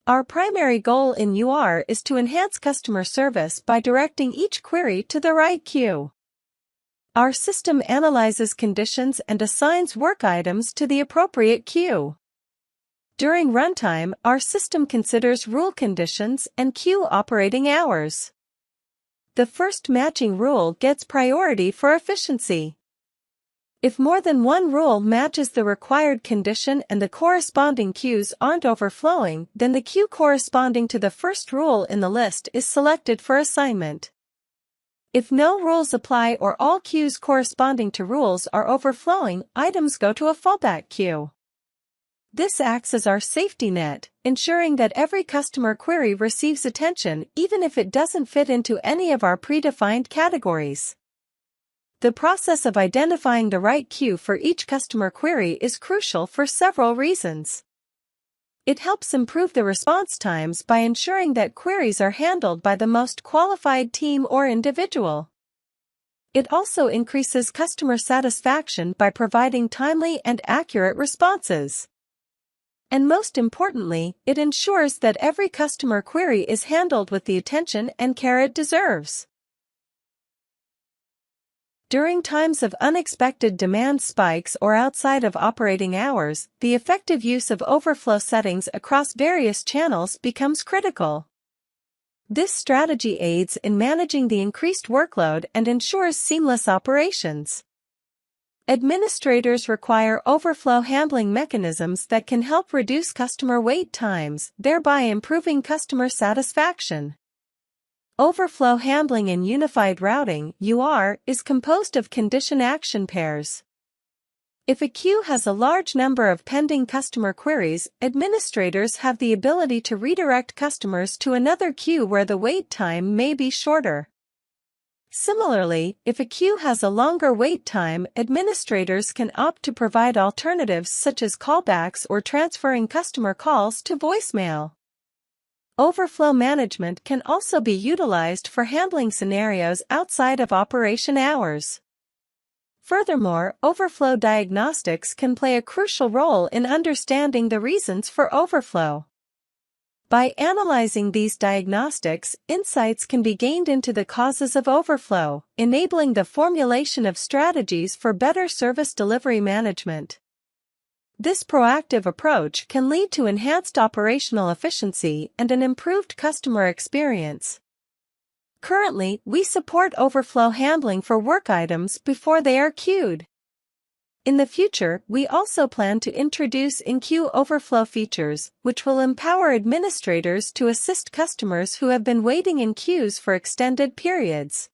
Our primary goal in UR is to enhance customer service by directing each query to the right queue. Our system analyzes conditions and assigns work items to the appropriate queue. During runtime, our system considers rule conditions and queue operating hours. The first matching rule gets priority for efficiency. If more than one rule matches the required condition and the corresponding queues aren't overflowing, then the queue corresponding to the first rule in the list is selected for assignment. If no rules apply or all queues corresponding to rules are overflowing, items go to a fallback queue. This acts as our safety net, ensuring that every customer query receives attention even if it doesn't fit into any of our predefined categories. The process of identifying the right queue for each customer query is crucial for several reasons. It helps improve the response times by ensuring that queries are handled by the most qualified team or individual. It also increases customer satisfaction by providing timely and accurate responses. And most importantly, it ensures that every customer query is handled with the attention and care it deserves. During times of unexpected demand spikes or outside of operating hours, the effective use of overflow settings across various channels becomes critical. This strategy aids in managing the increased workload and ensures seamless operations. Administrators require overflow handling mechanisms that can help reduce customer wait times, thereby improving customer satisfaction. Overflow handling in unified routing (UR) is composed of condition action pairs. If a queue has a large number of pending customer queries, administrators have the ability to redirect customers to another queue where the wait time may be shorter. Similarly, if a queue has a longer wait time, administrators can opt to provide alternatives such as callbacks or transferring customer calls to voicemail. Overflow management can also be utilized for handling scenarios outside of operation hours. Furthermore, overflow diagnostics can play a crucial role in understanding the reasons for overflow. By analyzing these diagnostics, insights can be gained into the causes of overflow, enabling the formulation of strategies for better service delivery management. This proactive approach can lead to enhanced operational efficiency and an improved customer experience. Currently, we support overflow handling for work items before they are queued. In the future, we also plan to introduce in-queue overflow features, which will empower administrators to assist customers who have been waiting in queues for extended periods.